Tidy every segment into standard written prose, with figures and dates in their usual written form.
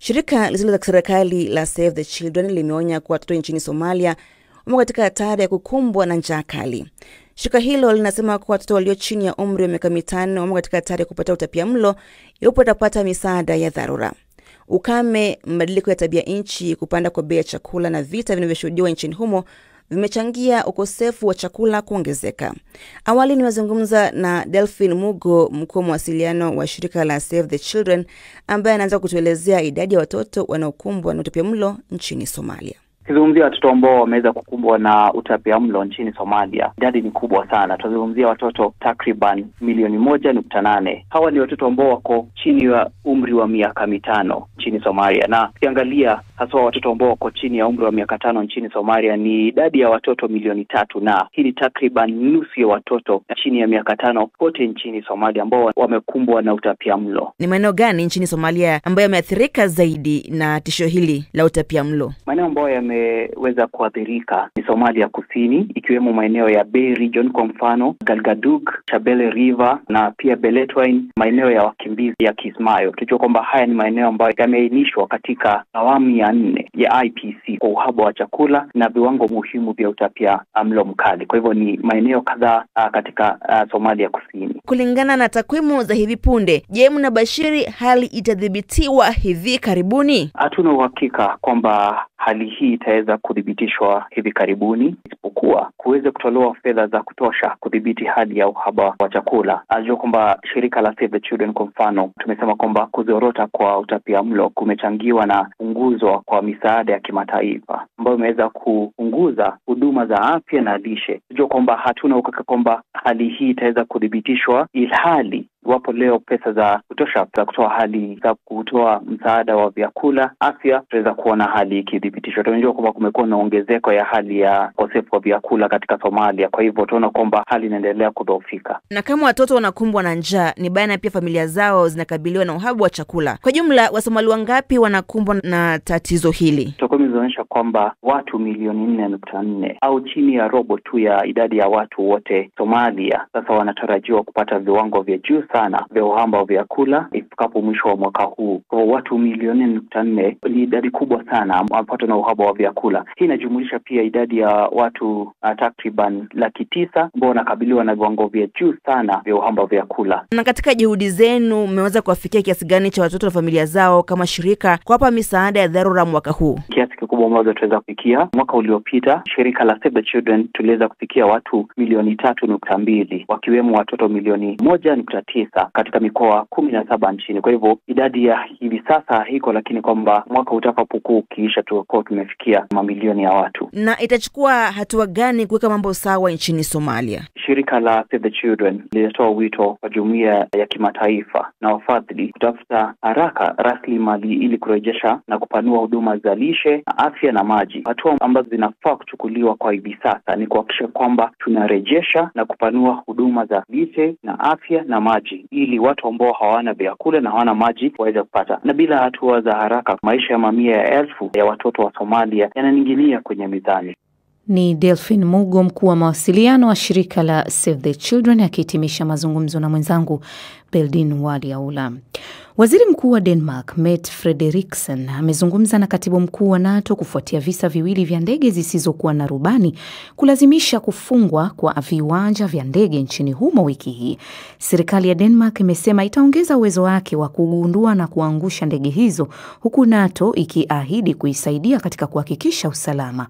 Shirika lisilo la kiserikali la Save the Children limeonya kuwa watoto nchini Somalia wamo katika hatari ya kukumbwa na njaa kali. Shirika hilo linasema kuwa watoto walio chini ya umri wa miaka 5 wamo katika hatari ya kupata utapiamlo iwapo watapata misaada ya dharura. Ukame, mabadiliko ya tabia nchi, kupanda kwa bei ya chakula na vita vinavyoshuhudiwa nchini humo vimechangia ukosefu wa chakula kuongezeka. Awali niwazungumza na Delphine Mugo, mkuu wa mawasiliano wa shirika la Save the Children, ambaye anaanza kutuelezea idadi ya watoto wanaokumbwa na utapiamlo nchini Somalia. Kizungumzia watoto ambao wameweza kukumbwa na utapiamlo nchini Somalia, idadi ni kubwa sana. Tunazungumzia watoto takriban milioni 1.8. Hawa ni watoto ambao wako chini ya umri wa miaka 5 nchini Somalia. Na ukiangalia hasa watoto ambao wako chini ya umri wa miaka 5 nchini Somalia ni idadi ya watoto milioni 3, na hii ni takriban nusu ya watoto chini ya miaka 5 kote nchini Somalia ambao wamekumbwa na utapiamlo. Ni maeneo gani nchini Somalia ambayo yameathirika zaidi na tisho hili la utapiamlo? Maeneo ambayo yameweza kuathirika ni Somalia Kusini, ikiwemo maeneo ya Bay Region, kwa mfano Galgadug, Shabelle River na pia Beledweyne, maeneo ya wakimbizi ya Kismayo. Tunajua kwamba haya ni maeneo ambayo yameainishwa katika awamu ya 4 ya IPC kwa uhaba wa chakula na viwango muhimu vya utapiamlo mkali. Kwa hivyo ni maeneo kadhaa katika Somalia Kusini. Kulingana na takwimu za hivi punde, je, mnabashiri hali itadhibitiwa hivi karibuni? Hatuna uhakika kwamba hali hii itaweza kudhibitishwa hivi karibuni, isipokuwa kuweze kutolewa fedha za kutosha kudhibiti hali ya uhaba wa chakula. Ajua kwamba shirika la Save the Children kwa mfano tumesema kwamba kuzorota kwa utapiamlo kumechangiwa na punguzo kwa misaada ya kimataifa ambayo imeweza kupunguza huduma za afya na lishe. Ajua kwamba hatuna uhakika kwamba hali hii itaweza kudhibitishwa, ilhali wapo leo pesa za kutosha za kutoa hali za kutoa msaada wa vyakula, afya, tunaweza kuona hali ikidhibitishwa. Tunajua kwamba kumekuwa na ongezeko ya hali ya ukosefu wa vyakula katika Somalia, kwa hivyo tunaona kwamba hali inaendelea kudhoofika. Na kama watoto wanakumbwa na njaa, ni bayana pia familia zao zinakabiliwa na uhaba wa chakula. Kwa jumla, Wasomali wangapi wanakumbwa na tatizo hili? Takwimu zinaonyesha kwamba watu milioni 4.4 au chini ya robo tu ya idadi ya watu wote Somalia sasa wanatarajiwa kupata viwango vya juu sana vya uhaba wa vyakula ifikapo mwisho wa mwaka huu. Kwa watu milioni 4.4 ni idadi kubwa sana wapatwa na uhaba wa vyakula. Hii inajumuisha pia idadi ya watu takriban 900,000 ambao wanakabiliwa na viwango vya juu sana vya uhaba wa vyakula. Na katika juhudi zenu mmeweza kuwafikia kiasi gani cha watoto na familia zao kama shirika kuwapa misaada ya dharura mwaka huu? Kiasi kikubwa ambacho tuweza kufikia mwaka uliopita, shirika la Save the Children tuliweza kufikia watu milioni 3.2, wakiwemo watoto milioni 1.9 katika mikoa 17 nchini. Kwa hivyo idadi ya hivi sasa iko, lakini kwamba mwaka utakapokuwa ukiisha tutakuwa tumefikia mamilioni ya watu. Na itachukua hatua gani kuweka mambo sawa nchini Somalia? Shirika la Save the Children linatoa wito kwa jumuiya ya kimataifa na wafadhili kutafuta haraka rasilimali ili kurejesha na kupanua huduma za lishe, afya na maji. Hatua ambazo zinafaa kuchukuliwa kwa hivi sasa ni kuhakikisha kwamba tunarejesha na kupanua huduma za lishe na afya na maji, ili watu ambao hawana vyakula na hawana maji waweze kupata. Na bila hatua za haraka, maisha ya mamia ya elfu ya watoto wa Somalia yananing'inia kwenye mizani. Ni Delphine Mugo, mkuu wa mawasiliano wa shirika la Save the Children, akihitimisha mazungumzo na mwenzangu Beldin Waliaula. Waziri Mkuu wa Denmark, Mette Frederiksen, amezungumza na katibu mkuu wa NATO kufuatia visa viwili vya ndege zisizokuwa na rubani kulazimisha kufungwa kwa viwanja vya ndege nchini humo wiki hii. Serikali ya Denmark imesema itaongeza uwezo wake wa kugundua na kuangusha ndege hizo, huku NATO ikiahidi kuisaidia katika kuhakikisha usalama.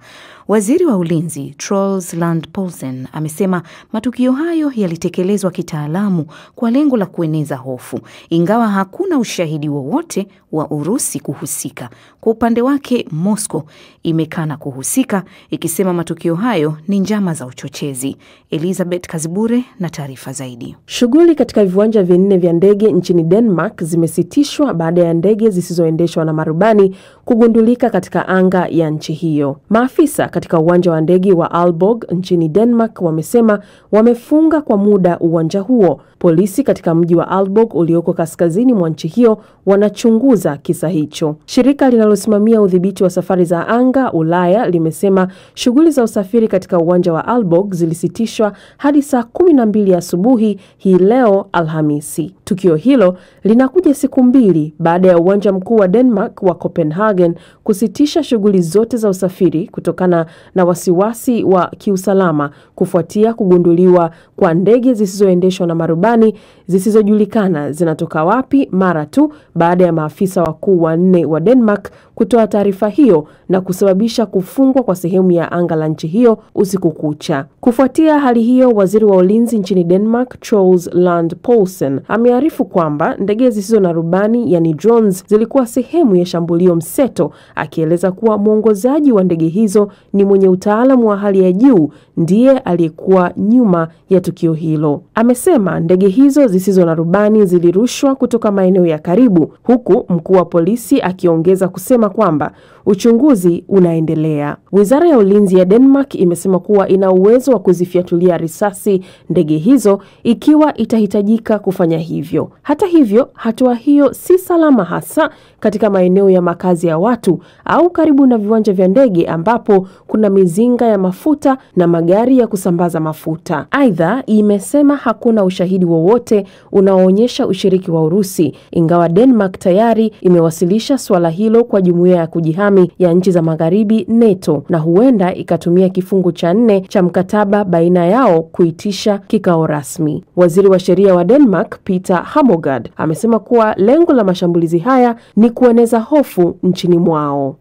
Waziri wa ulinzi Troels Lund Poulsen amesema matukio hayo yalitekelezwa kitaalamu kwa lengo la kueneza hofu, ingawa hakuna ushahidi wowote wa Urusi kuhusika. Kwa upande wake, Moscow imekana kuhusika, ikisema matukio hayo ni njama za uchochezi. Elizabeth Kazibure na taarifa zaidi. Shughuli katika viwanja vinne vya ndege nchini Denmark zimesitishwa baada ya ndege zisizoendeshwa na marubani kugundulika katika anga ya nchi hiyo. Maafisa katika uwanja wa ndege wa Aalborg nchini Denmark wamesema wamefunga kwa muda uwanja huo Polisi katika mji wa Aalborg ulioko kaskazini mwa nchi hiyo wanachunguza kisa hicho. Shirika linalosimamia udhibiti wa safari za anga Ulaya limesema shughuli za usafiri katika uwanja wa Aalborg zilisitishwa hadi saa 12 asubuhi hii leo Alhamisi. Tukio hilo linakuja siku mbili baada ya uwanja mkuu wa Denmark wa Copenhagen kusitisha shughuli zote za usafiri kutokana na wasiwasi wa kiusalama kufuatia kugunduliwa kwa ndege zisizoendeshwa na marubani zisizojulikana zinatoka wapi mara tu baada ya maafisa wakuu wanne wa Denmark kutoa taarifa hiyo na kusababisha kufungwa kwa sehemu ya anga la nchi hiyo usiku kucha. Kufuatia hali hiyo, waziri wa ulinzi nchini Denmark, Troels Lund Poulsen, amearifu kwamba ndege zisizo na rubani yani drones zilikuwa sehemu ya shambulio mseto, akieleza kuwa mwongozaji wa ndege hizo ni mwenye utaalamu wa hali ya juu ndiye aliyekuwa nyuma ya tukio hilo. Amesema ndege hizo zisizo na rubani zilirushwa kutoka maeneo ya karibu, huku mkuu wa polisi akiongeza kusema kwamba uchunguzi unaendelea. Wizara ya ulinzi ya Denmark imesema kuwa ina uwezo wa kuzifiatulia risasi ndege hizo ikiwa itahitajika kufanya hivyo. Hata hivyo, hatua hiyo si salama hasa katika maeneo ya makazi ya watu au karibu na viwanja vya ndege ambapo kuna mizinga ya mafuta na magari ya kusambaza mafuta. Aidha, imesema hakuna ushahidi wowote unaoonyesha ushiriki wa Urusi, ingawa Denmark tayari imewasilisha swala hilo kwa jumuiya ya kujihami ya nchi za magharibi NATO na huenda ikatumia kifungu cha 4 cha mkataba baina yao kuitisha kikao rasmi. Waziri wa sheria wa Denmark, Peter Hammergaard, amesema kuwa lengo la mashambulizi haya ni kueneza hofu nchini mwao.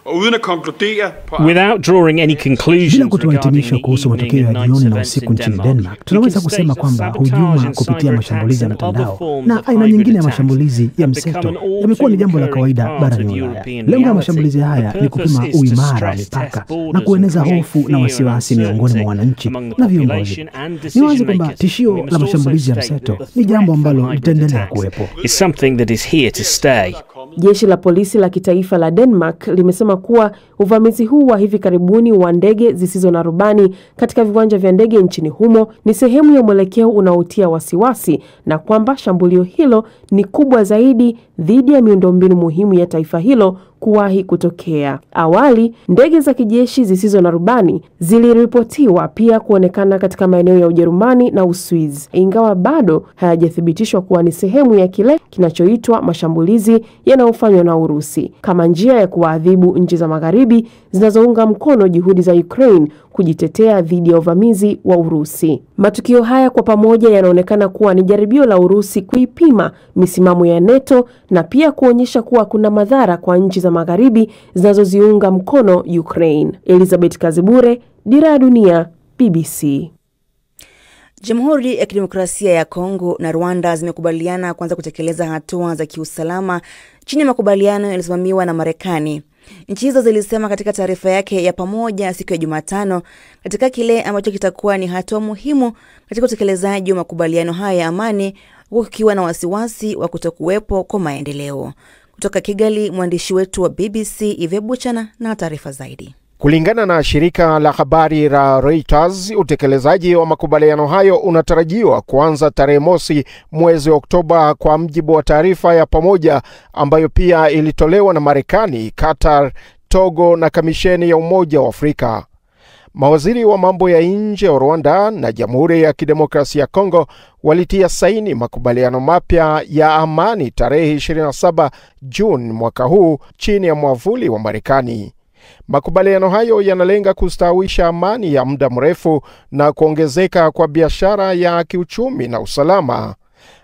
Bila kutoa hitimisho kuhusu matokeo ya jioni na usiku nchini Denmark, tunaweza kusema kwamba hujuma kupitia mashambulizi ya mtandao na aina nyingine ya mashambulizi ya mseto yamekuwa ni jambo la kawaida barani Ulaya. Lengo la mashambulizi haya ni kupima uimara wa mipaka na kueneza hofu na wasiwasi miongoni mwa wananchi na viongozi. Ni wazi kwamba tishio la mashambulizi ya mseto ni jambo ambalo litaendelea kuwepo. Jeshi la polisi la kitaifa la Denmark limesema kuwa uvamizi huu wa hivi karibuni wa ndege zisizo na rubani katika viwanja vya ndege nchini humo ni sehemu ya mwelekeo unaotia wasiwasi na kwamba shambulio hilo ni kubwa zaidi dhidi ya miundombinu muhimu ya taifa hilo kuwahi kutokea. Awali, ndege za kijeshi zisizo na rubani ziliripotiwa pia kuonekana katika maeneo ya Ujerumani na Uswizi, ingawa bado hayajathibitishwa kuwa ni sehemu ya kile kinachoitwa mashambulizi yanayofanywa na Urusi, kama njia ya kuadhibu nchi za magharibi zinazounga mkono juhudi za Ukraine kujitetea dhidi ya uvamizi wa Urusi. Matukio haya kwa pamoja yanaonekana kuwa ni jaribio la Urusi kuipima misimamo ya NATO na pia kuonyesha kuwa kuna madhara kwa nchi za magharibi zinazoziunga mkono Ukraine. Elizabeth Kazibure, Dira ya Dunia, BBC. Jamhuri ya Kidemokrasia ya Kongo na Rwanda zimekubaliana kuanza kutekeleza hatua za kiusalama chini ya makubaliano yaliyosimamiwa na Marekani. Nchi hizo zilisema katika taarifa yake ya pamoja siku ya Jumatano, katika kile ambacho kitakuwa ni hatua muhimu katika utekelezaji wa makubaliano haya ya amani, huku kukiwa na wasiwasi wa kutokuwepo kwa maendeleo. Kutoka Kigali, mwandishi wetu wa BBC Yves Buchana na taarifa zaidi. Kulingana na shirika la habari la Reuters, utekelezaji wa makubaliano hayo unatarajiwa kuanza tarehe 1 mwezi Oktoba kwa mjibu wa taarifa ya pamoja ambayo pia ilitolewa na Marekani, Qatar, Togo na Kamisheni ya Umoja wa Afrika. Mawaziri wa mambo ya nje wa Rwanda na Jamhuri ya Kidemokrasia ya Kongo walitia saini makubaliano mapya ya amani tarehe 27 Juni mwaka huu chini ya mwavuli wa Marekani. Makubaliano hayo yanalenga kustawisha amani ya muda mrefu na kuongezeka kwa biashara ya kiuchumi na usalama.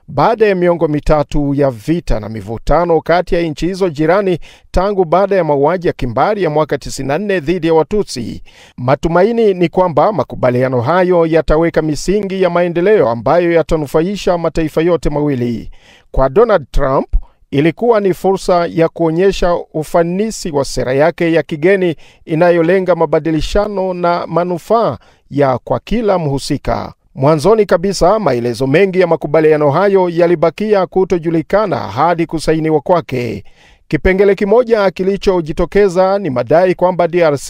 Baada ya miongo mitatu ya vita na mivutano kati ya nchi hizo jirani tangu baada ya mauaji ya kimbari ya mwaka 94 dhidi ya Watutsi, matumaini ni kwamba makubaliano hayo yataweka misingi ya maendeleo ambayo yatanufaisha mataifa yote mawili. Kwa Donald Trump, ilikuwa ni fursa ya kuonyesha ufanisi wa sera yake ya kigeni inayolenga mabadilishano na manufaa ya kwa kila mhusika. Mwanzoni kabisa, maelezo mengi ya makubaliano hayo yalibakia kutojulikana hadi kusainiwa kwake. Kipengele kimoja kilichojitokeza ni madai kwamba DRC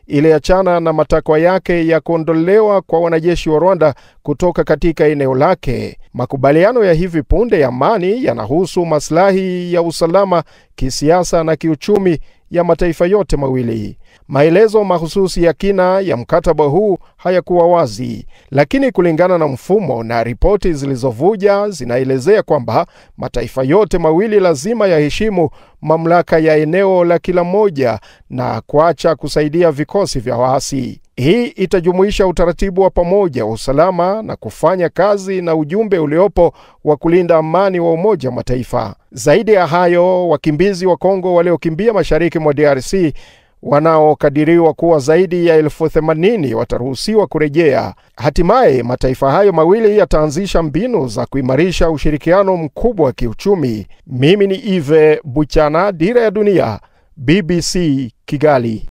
iliachana na matakwa yake ya kuondolewa kwa wanajeshi wa Rwanda kutoka katika eneo lake. Makubaliano ya hivi punde ya amani yanahusu maslahi ya usalama, kisiasa na kiuchumi ya mataifa yote mawili. Maelezo mahususi ya kina ya mkataba huu hayakuwa wazi, lakini kulingana na mfumo na ripoti zilizovuja zinaelezea kwamba mataifa yote mawili lazima yaheshimu mamlaka ya eneo la kila moja na kuacha kusaidia vikosi vya waasi. Hii itajumuisha utaratibu wa pamoja wa usalama na kufanya kazi na ujumbe uliopo wa kulinda amani wa Umoja wa Mataifa. Zaidi ya hayo, wakimbizi wa Kongo waliokimbia mashariki mwa DRC wanaokadiriwa kuwa zaidi ya 80,000 wataruhusiwa kurejea. Hatimaye mataifa hayo mawili yataanzisha mbinu za kuimarisha ushirikiano mkubwa wa kiuchumi. Mimi ni Yves Buchana, Dira ya Dunia, BBC Kigali.